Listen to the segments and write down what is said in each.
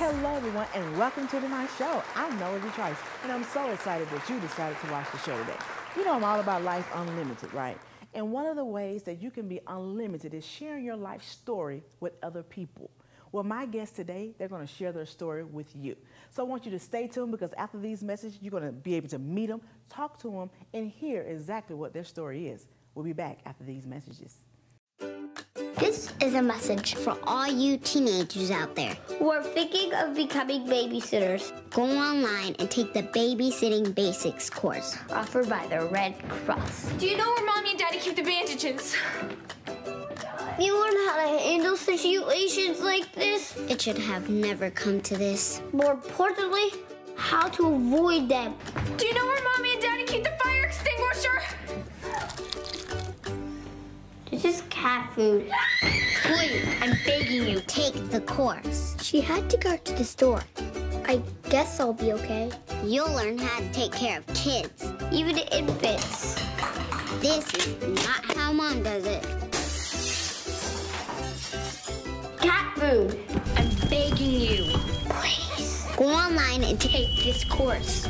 Hello, everyone, and welcome to my show. I'm Trice, and I'm so excited that you decided to watch the show today. You know I'm all about life unlimited, right? And one of the ways that you can be unlimited is sharing your life story with other people. Well, my guests today, they're going to share their story with you. So I want you to stay tuned because after these messages, you're going to be able to meet them, talk to them, and hear exactly what their story is. We'll be back after these messages. This is a message for all you teenagers out there who are thinking of becoming babysitters. Go online and take the Babysitting Basics course offered by the Red Cross. Do you know where Mommy and Daddy keep the bandages? You learn how to handle situations like this. It should have never come to this. More importantly, how to avoid them. Do you know where Mommy and Daddy keep the fire extinguisher? This is cat food. Please, I'm begging you, take the course. She had to go to the store. I guess I'll be okay. You'll learn how to take care of kids. Even infants. This is not how Mom does it. Cat food. I'm begging you. Please. Go online and take this course.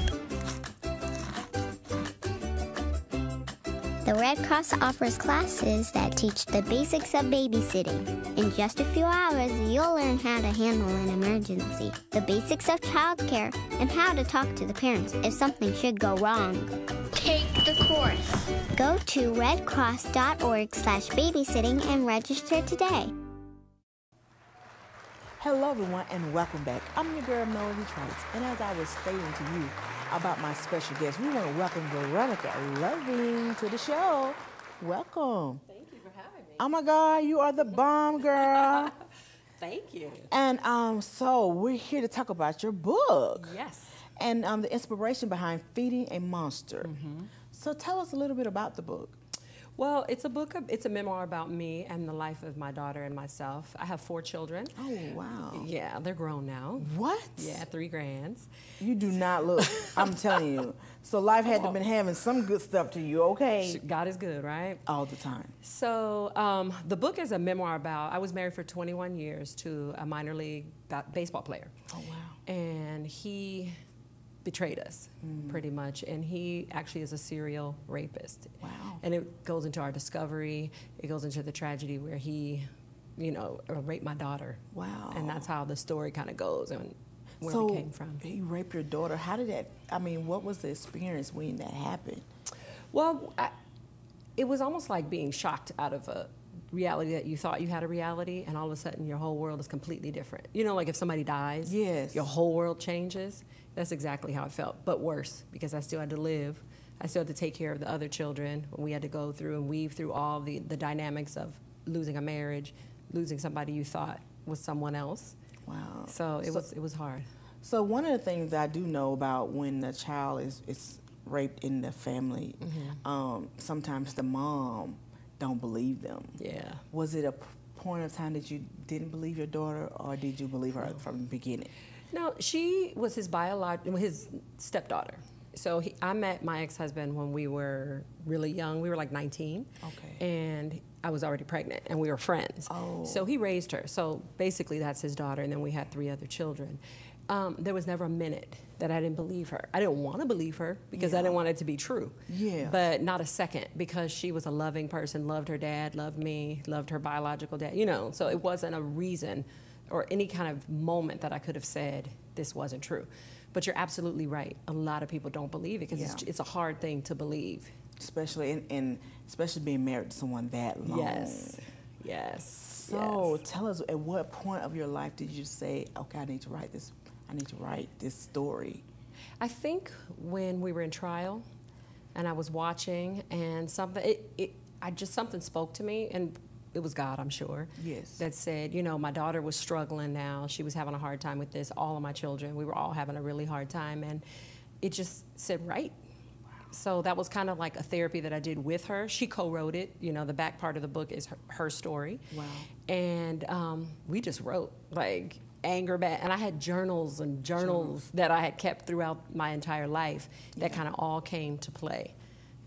The Red Cross offers classes that teach the basics of babysitting. In just a few hours, you'll learn how to handle an emergency, the basics of childcare, and how to talk to the parents if something should go wrong. Take the course. Go to redcross.org/babysitting and register today. Hello, everyone, and welcome back. I'm your girl, Trice, and as I was stating to you about my special guest, we want to welcome Veronica Loving to the show. Welcome. Thank you for having me. Oh my God, you are the bomb, girl. Thank you. And so we're here to talk about your book. Yes. And the inspiration behind Feeding a Monster. Mm-hmm. So tell us a little bit about the book. Well, it's a memoir about me and the life of my daughter and myself. I have 4 children. Oh, wow. Yeah, they're grown now. What? Yeah, 3 grands. You do not look, I'm telling you. So life had to have been having some good stuff to you, okay? God is good, right? All the time. So the book is a memoir about, I was married for 21 years to a minor league baseball player. Oh, wow. And he betrayed us, pretty much, and he actually is a serial rapist. Wow. And it goes into our discovery, it goes into the tragedy where he, raped my daughter. Wow. And that's how the story kind of goes and where it came from. He raped your daughter. How did that, what was the experience when that happened? Well, it was almost like being shocked out of a reality that you thought you had a reality, and all of a sudden your whole world is completely different. You know, like if somebody dies, yes, your whole world changes. That's exactly how it felt, but worse, because I still had to live. I still had to take care of the other children. We had to go through and weave through all the dynamics of losing a marriage, losing somebody you thought was someone else. Wow. So it was hard. So one of the things I do know about when a child is raped in the family, sometimes the mom don't believe them. Yeah. Was it a point of time that you didn't believe your daughter, or did you believe her from the beginning? No, she was his stepdaughter. So I met my ex-husband when we were really young. We were like 19. Okay. And I was already pregnant, and we were friends. Oh. So he raised her. So basically that's his daughter, and then we had 3 other children. There was never a minute that I didn't believe her. I didn't want to believe her because I didn't want it to be true. Yeah. But not a second, because she was a loving person, loved her dad, loved me, loved her biological dad, so it wasn't a reason or any kind of moment that I could have said this wasn't true. But you're absolutely right. A lot of people don't believe it because it's a hard thing to believe. Especially especially being married to someone that long. Yes, yes. So tell us, at what point of your life did you say, okay, I need to write this story? I think when we were in trial and I was watching, and something spoke to me, and it was God, I'm sure. Yes. That said, my daughter was struggling now. She was having a hard time with this. All of my children, we were all having a really hard time. And it just said, right. Wow. So that was kind of like a therapy that I did with her. She co-wrote it. The back part of the book is her story. Wow. And we just wrote, like, anger back. And I had journals that I had kept throughout my entire life that kind of all came to play.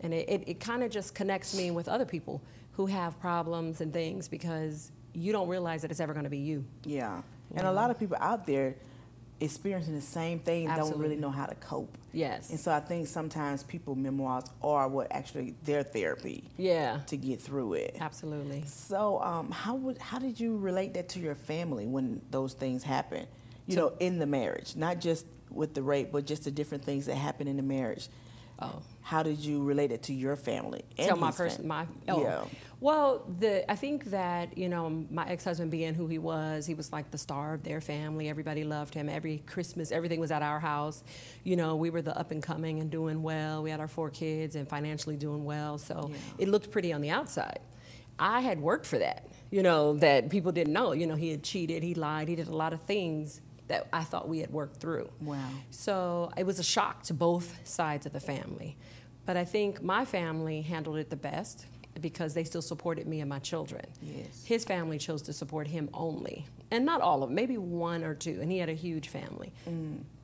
And it kind of just connects me with other people who have problems and things, because you don't realize that it's ever going to be you. Yeah. And a lot of people out there, experiencing the same thing and don't Absolutely. really know how to cope. Yes. And so I think sometimes people memoirs are what actually their therapy. Yeah. To get through it. Absolutely. So how did you relate that to your family when those things happen? You know, in the marriage, not just with the rape, but just the different things that happen in the marriage. Oh. How did you relate it to your family? And Tell my his person, family? yeah. Well, I think that, you know, my ex-husband being who he was like the star of their family. Everybody loved him. Every Christmas, everything was at our house. You know, we were the up and coming and doing well. We had our 4 kids and financially doing well. So it looked pretty on the outside. I had worked for that, you know, that people didn't know. You know, he had cheated, he lied, he did a lot of things that I thought we had worked through. Wow. So it was a shock to both sides of the family. But I think my family handled it the best because they still supported me and my children. Yes. His family chose to support him only. And not all of them, maybe 1 or 2. And he had a huge family.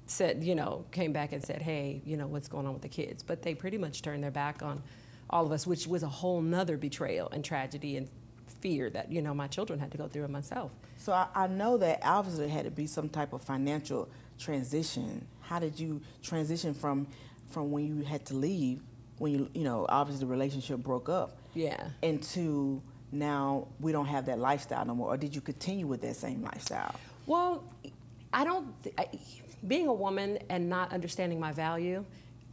Said, you know, came back and said, hey, you know, what's going on with the kids? But they pretty much turned their back on all of us, which was a whole nother betrayal and tragedy and fear that, you know, my children had to go through it myself. So I know that obviously there had to be some type of financial transition. How did you transition from when you had to leave, when you know, obviously the relationship broke up, into now we don't have that lifestyle no more, or did you continue with that same lifestyle? Well, being a woman and not understanding my value,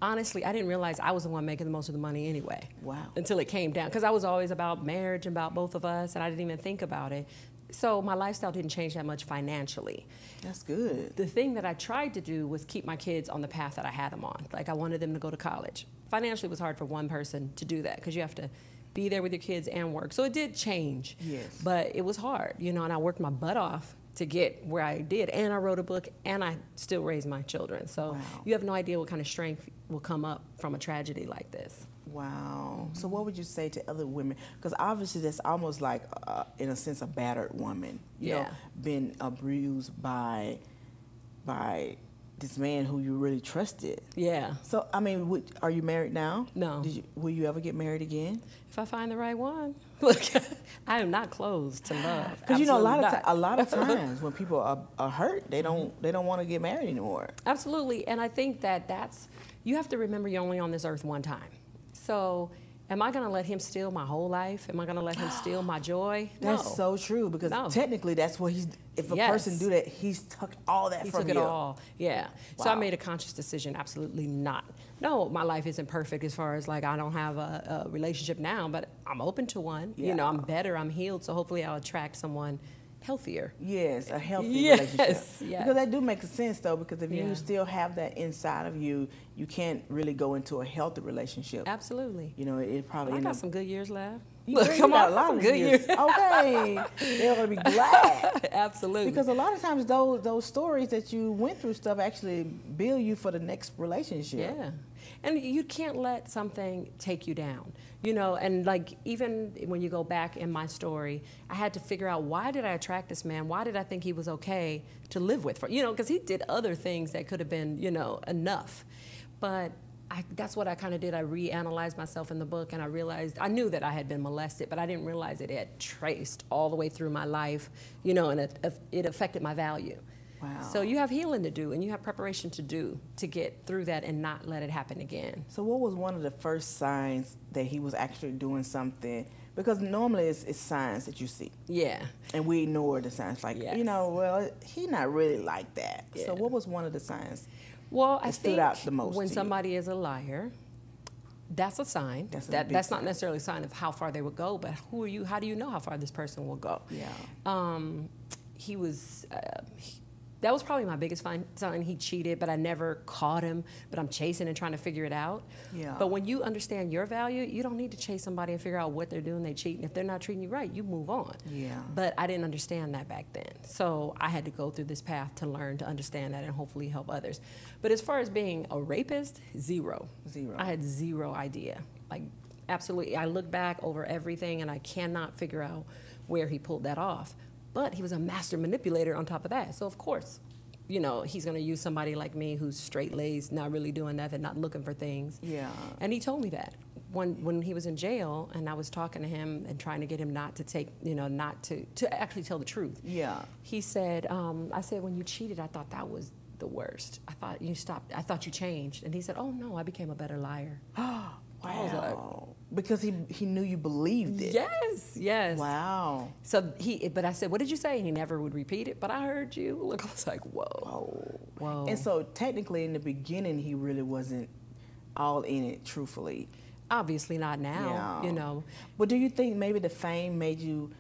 honestly, I didn't realize I was the one making the most of the money anyway. Wow. Until it came down, because I was always about marriage and about both of us, and I didn't even think about it. So my lifestyle didn't change that much financially. That's good. The thing that I tried to do was keep my kids on the path that I had them on. Like, I wanted them to go to college. Financially, it was hard for one person to do that because you have to be there with your kids and work. So it did change. Yes. But it was hard, you know, and I worked my butt off to get where I did, and I wrote a book, and I still raised my children. So you have no idea what kind of strength will come up from a tragedy like this. Wow. So what would you say to other women? Because obviously that's almost like, in a sense, a battered woman. You know, been abused by this man who you really trusted. Yeah. So, I mean, are you married now? No. Will you ever get married again? If I find the right one. Look, I am not closed to love. Because, you know, a lot of times when people are hurt, they don't want to get married anymore. Absolutely. And I think that's, you have to remember you're only on this earth one time. So am I going to let him steal my whole life? Am I going to let him steal my joy? No. That's so true, because technically that's what if a person do that, he's took all that from you. He took it all, yeah. Wow. So I made a conscious decision, absolutely not. No, my life isn't perfect as far as, like, I don't have a relationship now, but I'm open to one. Yeah. You know, I'm better, I'm healed, so hopefully I'll attract someone healthier. Yes, a healthy relationship. Yes. Because that do make sense, though, because if you still have that inside of you, you can't really go into a healthy relationship. Absolutely. You know, it probably... I got some good years left. Look, come on, a lot of good years. Okay, they're going to be glad. Absolutely. Because a lot of times those stories that you went through stuff actually build you for the next relationship. Yeah. And you can't let something take you down, you know, and like even when you go back in my story, I had to figure out, why did I attract this man? Why did I think he was okay to live with? You know, because he did other things that could have been, you know, enough. But that's what I kind of did. I reanalyzed myself in the book, and I realized, I knew that I had been molested, but I didn't realize it had traced all the way through my life, you know, and it affected my value. Wow. So you have healing to do, and you have preparation to do to get through that and not let it happen again. So what was one of the first signs that he was actually doing something? Because normally it's signs that you see. Yeah. And we ignore the signs, like, you know, well, he's not really like that. Yeah. So what was one of the signs? Well, I think out the most when somebody is a liar, that's a sign. That's not necessarily a sign of how far they would go, but who are you? How do you know how far this person will go? Yeah. He was. That was probably my biggest sign. He cheated, but I never caught him. But I'm chasing and trying to figure it out. Yeah. But when you understand your value, you don't need to chase somebody and figure out what they're doing. They cheat, and if they're not treating you right, you move on. Yeah. But I didn't understand that back then, so I had to go through this path to learn to understand that and hopefully help others. But as far as being a rapist, zero. I had zero idea. Like, absolutely. I look back over everything, and I cannot figure out where he pulled that off. But he was a master manipulator on top of that. So, of course, you know, he's going to use somebody like me who's straight-laced, not really doing nothing, not looking for things. Yeah. And he told me that. When he was in jail and I was talking to him and trying to get him not to take, you know, not to actually tell the truth. Yeah. He said, I said, when you cheated, I thought that was the worst. I thought you stopped. I thought you changed. And he said, oh, no, I became a better liar. Wow. I was like, because he knew you believed it. yes, yes. Wow. So but I said, what did you say? And he never would repeat it, but I heard you. Look, I was like, whoa. Whoa. And so technically in the beginning, he really wasn't all in it, truthfully. Obviously not now, Yeah. you know. But do you think maybe the fame made you,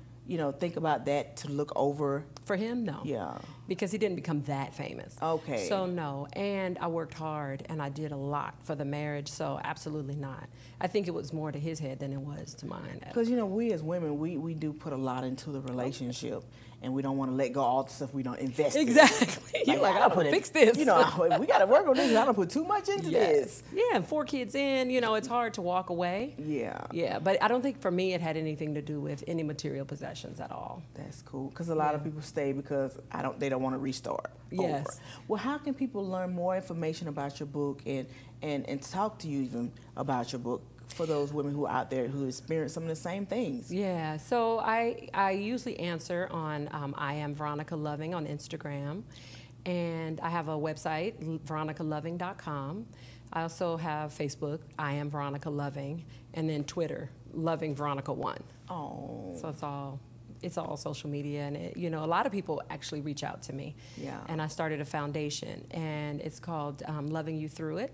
think about that to look over? For him, no. Yeah. Because he didn't become that famous. Okay. So no, and I worked hard and I did a lot for the marriage, so absolutely not. I think it was more to his head than it was to mine. Because, we as women, we do put a lot into the relationship, and we don't want to let go of all the stuff we don't invest in. Exactly. You're like, I gotta fix this. we got to work on this. I don't put too much into this. Yeah, and 4 kids in, it's hard to walk away. Yeah. Yeah, but I don't think for me it had anything to do with any material possessions at all. That's cool, because a lot of people stay because they don't want to restart Yes. over. Well, how can people learn more information about your book and talk to you even about your book for those women who are out there who experience some of the same things? Yeah, so I usually answer on I am Veronica Loving on Instagram, and I have a website, veronicaloving.com. I also have Facebook, I am Veronica Loving, and then Twitter, Loving Veronica 1. Oh. So it's all social media, and a lot of people actually reach out to me. Yeah. And I started a foundation, and it's called Loving You Through It.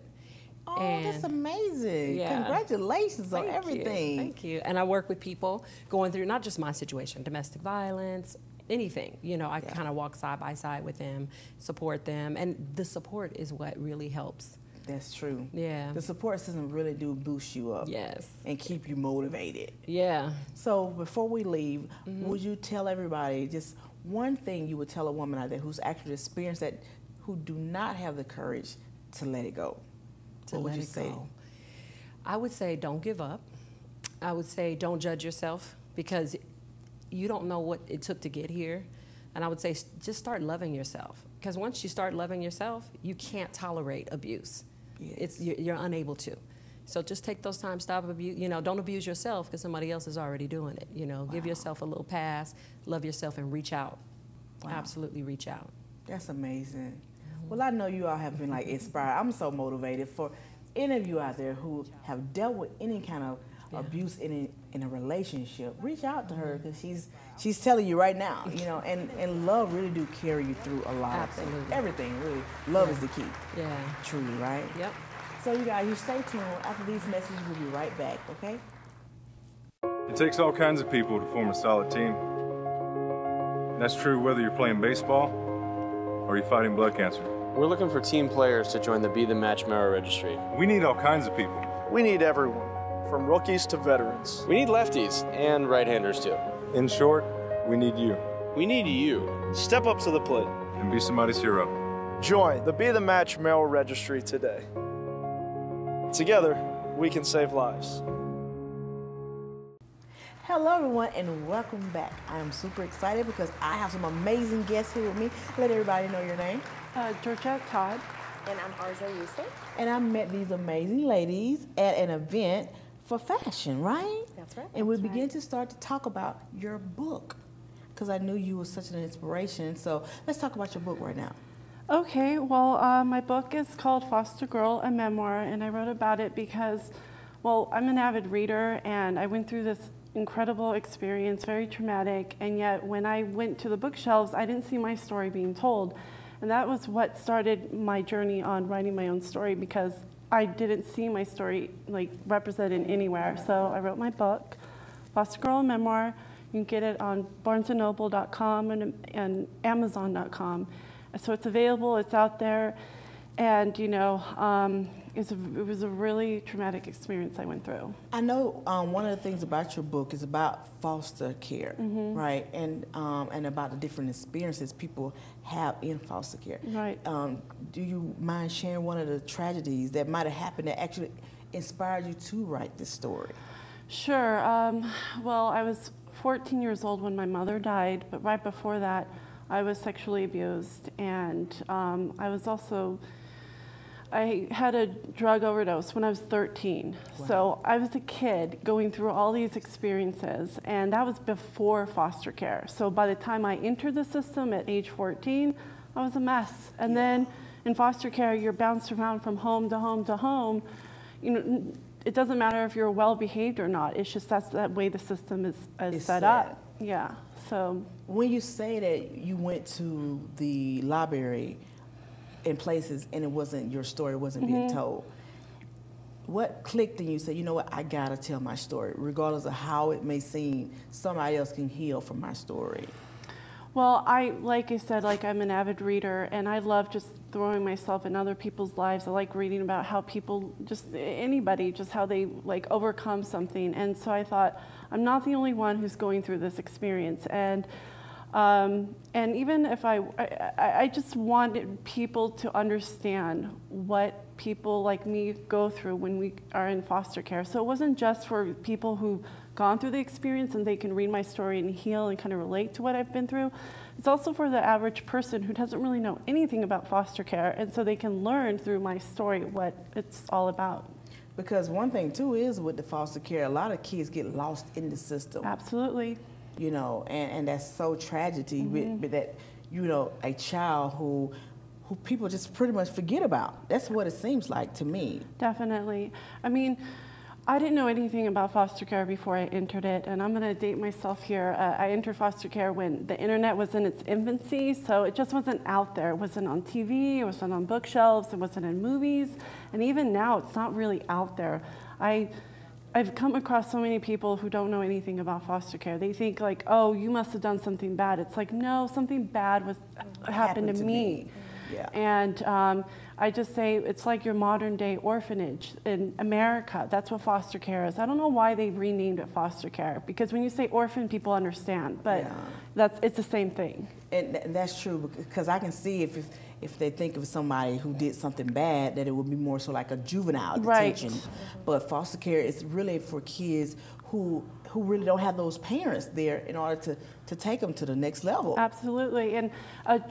Oh, that's amazing. Yeah. Congratulations on everything. Thank you. And I work with people going through not just my situation, domestic violence, anything. I kind of walk side by side with them, support them, and the support is what really helps. That's true. Yeah. The support system really do boost you up. Yes. And keep you motivated. Yeah. So before we leave, would you tell everybody just one thing you would tell a woman out there who's actually experienced that, who do not have the courage to let it go? What would you say? I would say don't give up. I would say don't judge yourself, because you don't know what it took to get here. And I would say just start loving yourself, because once you start loving yourself, you can't tolerate abuse. Yes. You're unable to. So just take those times, stop abuse. Don't abuse yourself because somebody else is already doing it. Give yourself a little pass, love yourself, and reach out. Wow. Absolutely reach out. That's amazing. Well, I know you all have been inspired. I'm so motivated for any of you out there who have dealt with any kind of abuse in a relationship. Reach out to her, because she's telling you right now, and love really do carry you through a lot of things. Everything, really. Love is the key. Yeah. Truly, right? Yep. So you guys, you stay tuned. After these messages, we'll be right back, okay? It takes all kinds of people to form a solid team. That's true whether you're playing baseball or you're fighting blood cancer. We're looking for team players to join the Be the Match memoir registry. We need all kinds of people. We need everyone, from rookies to veterans. We need lefties and right-handers too. In short, we need you. We need you. Step up to the plate and be somebody's hero. Join the Be the Match memoir registry today. Together, we can save lives. Hello, everyone, and welcome back. I am super excited because I have some amazing guests here with me. Let everybody know your name. Georgette Todd. And I'm Arza Yusuf. And I met these amazing ladies at an event for fashion, right? That's right. And we began to start to talk about your book, because I knew you were such an inspiration. So let's talk about your book right now. Okay, well, my book is called Foster Girl, a Memoir, and I wrote about it because, well, I'm an avid reader, and I went through this incredible experience, very traumatic, and yet when I went to the bookshelves, I didn't see my story being told. And that was what started my journey on writing my own story, because I didn't see my story represented anywhere. So I wrote my book, Foster Girl, a Memoir. You can get it on barnesandnoble.com and amazon.com. So it's available, it's out there, and it was a really traumatic experience I went through. I know one of the things about your book is about foster care, right? And about the different experiences people have in foster care. Right. Do you mind sharing one of the tragedies that might have happened that actually inspired you to write this story? Sure. Well, I was 14 years old when my mother died, but right before that, I was sexually abused, and I had a drug overdose when I was 13. Wow. So I was a kid going through all these experiences, and that was before foster care. So by the time I entered the system at age 14, I was a mess. And then in foster care, you're bounced around from home to home to home. You know, it doesn't matter if you're well behaved or not. It's just that's that way the system is set up. Yeah. So when you say that you went to the library in places and it wasn't your story, it wasn't being told, what clicked in you? Said, you know what, I gotta tell my story, regardless of how it may seem. Somebody else can heal from my story. Well, like I said, like I'm an avid reader, and I love just throwing myself in other people's lives. I like reading about how people, just anybody, just how they like overcome something. And so I thought, I'm not the only one who's going through this experience. And even if I just wanted people to understand what people like me go through when we are in foster care. So it wasn't just for people who've gone through the experience and they can read my story and heal and kind of relate to what I've been through. It's also for the average person who doesn't really know anything about foster care, and so they can learn through my story what it's all about. Because one thing too is with the foster care, a lot of kids get lost in the system. Absolutely. You know, and that's so tragedy with that, you know, a child who people just pretty much forget about. That's what it seems like to me. Definitely. I mean, I didn't know anything about foster care before I entered it, and I'm going to date myself here. I entered foster care when the internet was in its infancy, so it just wasn't out there. It wasn't on TV, it wasn't on bookshelves, it wasn't in movies, and even now it's not really out there. I've come across so many people who don't know anything about foster care. They think like, oh, you must have done something bad. It's like, no, something bad happened to me. Yeah. And I just say it's like your modern day orphanage in America. That's what foster care is. I don't know why they renamed it foster care, because when you say orphan, people understand, but it's the same thing. And that's true, because I can see if they think of somebody who did something bad, that it would be more so like a juvenile detention. But foster care is really for kids who really don't have those parents there in order to take them to the next level. Absolutely, and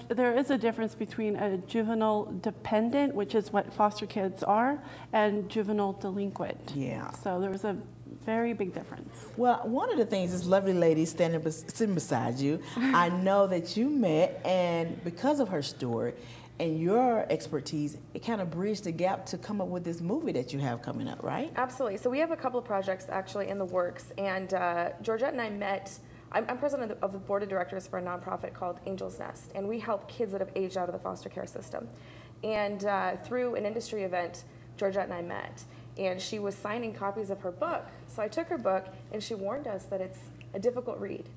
there is a difference between a juvenile dependent, which is what foster kids are, and juvenile delinquent. Yeah. So there's a very big difference. Well, one of the things, this lovely lady sitting beside you, I know that you met, and because of her story and your expertise, it kind of bridged the gap to come up with this movie that you have coming up, right? Absolutely. So we have a couple of projects actually in the works, and Georgette and I met. I'm president of the board of directors for a nonprofit called Angel's Nest, and we help kids that have aged out of the foster care system. And through an industry event, Georgette and I met, and she was signing copies of her book. So I took her book, and she warned us that it's a difficult read.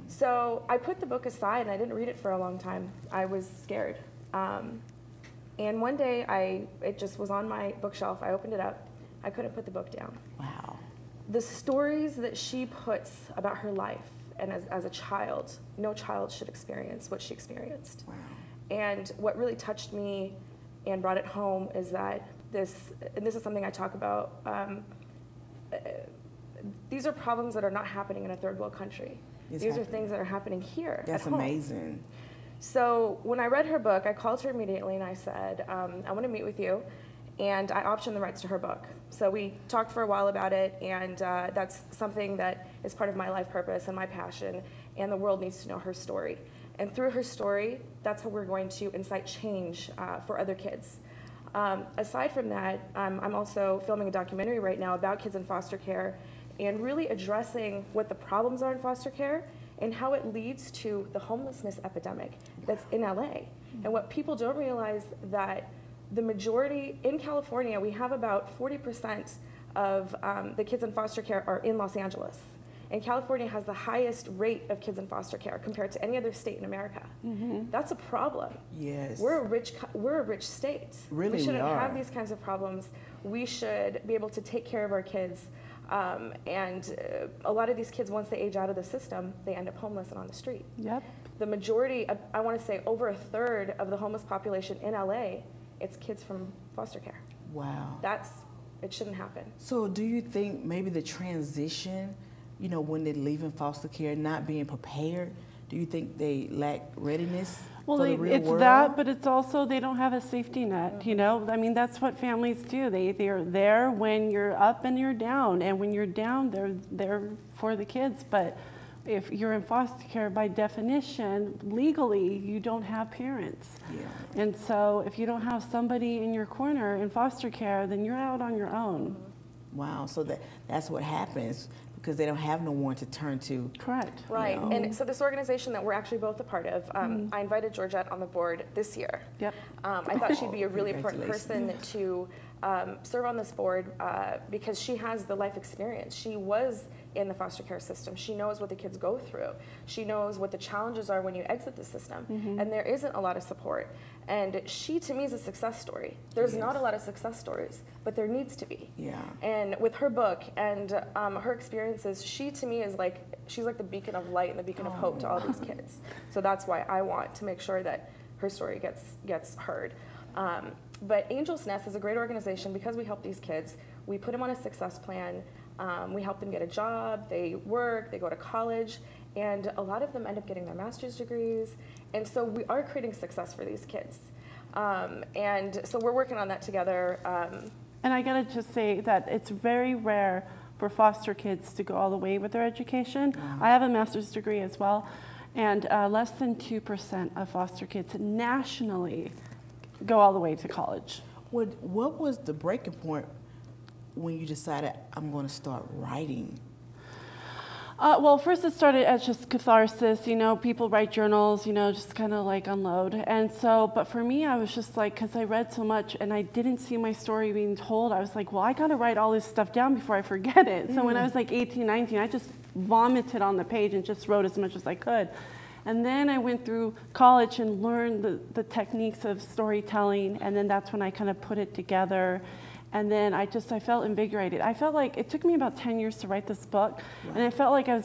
So I put the book aside, and I didn't read it for a long time. I was scared. And one day, it just was on my bookshelf. I opened it up. I couldn't put the book down. Wow. The stories that she puts about her life, and as a child, no child should experience what she experienced. Wow. And what really touched me and brought it home is that and this is something I talk about, these are problems that are not happening in a third world country. These are things that are happening here. That's at home. amazing. So when I read her book, I called her immediately and I said, I want to meet with you. And I optioned the rights to her book. So we talked for a while about it, and that's something that is part of my life purpose and my passion, and the world needs to know her story. And through her story, that's how we're going to incite change for other kids. Aside from that, I'm also filming a documentary right now about kids in foster care and really addressing what the problems are in foster care and how it leads to the homelessness epidemic that's in LA. And what people don't realize that the majority, in California, we have about 40% of the kids in foster care are in Los Angeles. And California has the highest rate of kids in foster care compared to any other state in America. That's a problem. Yes. We're a rich state. Really, we shouldn't have these kinds of problems. We should be able to take care of our kids. And a lot of these kids, once they age out of the system, they end up homeless and on the street. Yep. The majority, I want to say over a third of the homeless population in LA, it's kids from foster care. Wow. It shouldn't happen. So do you think maybe the transition, you know, when they're leaving foster care, not being prepared, do you think they lack readiness for the real world? It's that, but it's also they don't have a safety net, you know? I mean, that's what families do. They're there when you're up and you're down, and when you're down, they're there for the kids. But if you're in foster care, by definition, legally, you don't have parents. Yeah. And so if you don't have somebody in your corner in foster care, then you're out on your own. Wow, so that's what happens because they don't have no one to turn to. Correct. Right, You know? and so this organization that we're actually both a part of, I invited Georgette on the board this year. Yep. I thought she'd be a really important person to serve on this board because she has the life experience. She was in the foster care system. She knows what the kids go through. She knows what the challenges are when you exit the system. And there isn't a lot of support. And she, to me, is a success story. There's not a lot of success stories, but there needs to be. Yeah. And with her book and her experiences, she, to me, is like, she's like the beacon of light and the beacon of hope to all these kids. So that's why I want to make sure that her story gets heard. But Angel's Nest is a great organization because we help these kids. We put them on a success plan. We help them get a job, they work, they go to college, and a lot of them end up getting their master's degrees. And so we are creating success for these kids. And so we're working on that together. And I gotta just say that it's very rare for foster kids to go all the way with their education. I have a master's degree as well, and less than 2% of foster kids nationally go all the way to college. What was the breaking point when you decided I'm going to start writing? Well, first it started as just catharsis, you know, people write journals, you know, just kind of like unload. And so, but for me, I was just like, because I read so much and I didn't see my story being told, I was like, well, I got to write all this stuff down before I forget it. So when I was like 18, 19, I just vomited on the page and just wrote as much as I could. And then I went through college and learned the techniques of storytelling, and then that's when I kind of put it together. And then I felt invigorated. I felt like it took me about 10 years to write this book, and I felt like I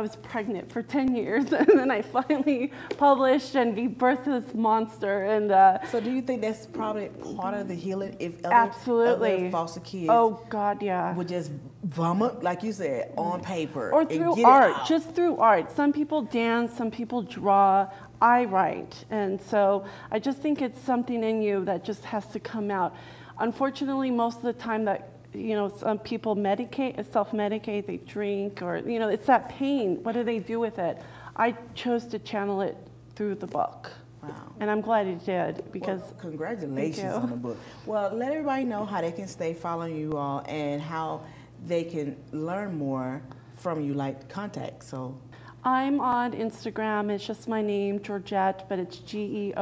was pregnant for 10 years, and then I finally published and gave birth to this monster. And so, do you think that's probably part of the healing? If absolutely, other foster kids, oh God, yeah, would just vomit, like you said, on paper or through art, just through art. Some people dance, some people draw. I write, and so I just think it's something in you that just has to come out. Unfortunately, most of the time that, you know, some people self-medicate, they drink, or, you know, it's that pain. What do they do with it? I chose to channel it through the book. Wow. And I'm glad it did, because... Well, congratulations on the book. Well, let everybody know how they can stay following you all and how they can learn more from you, like contact, so... I'm on Instagram. It's just my name, Georgette, but it's GEOR.GETTE.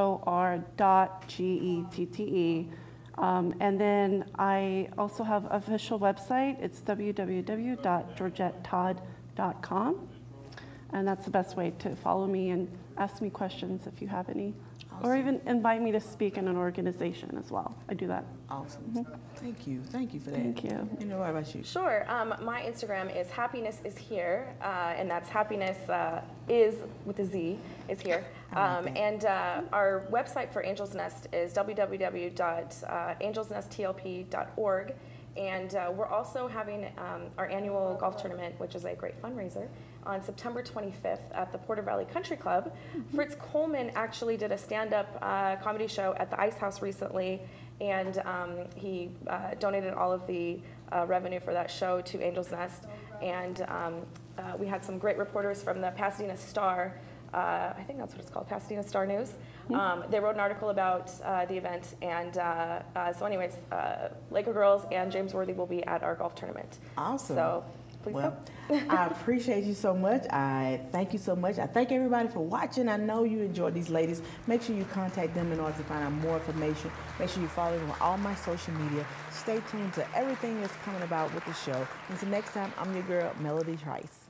And then I also have an official website. It's www.georgettetodd.com. And that's the best way to follow me and ask me questions if you have any. Awesome. Or even invite me to speak in an organization as well. I do that. Awesome. Thank you. Thank you for that. Thank you. You know, what about you? Sure. My Instagram is happiness is here, and that's happiness is with a Z, is here. And our website for Angel's Nest is www.angelsnestlp.org. And we're also having our annual golf tournament, which is a great fundraiser, on September 25th at the Porter Valley Country Club. Fritz Coleman actually did a stand-up comedy show at the Ice House recently, and he donated all of the revenue for that show to Angel's Nest. And we had some great reporters from the Pasadena Star, I think that's what it's called, Pasadena Star News. They wrote an article about the event, and so anyways, Laker girls and James Worthy will be at our golf tournament. Awesome. So please come. I appreciate you so much. I thank you so much. I thank everybody for watching. I know you enjoyed these ladies. Make sure you contact them in order to find out more information. Make sure you follow them on all my social media. Stay tuned to everything that's coming about with the show. Until next time, I'm your girl, Melody Trice.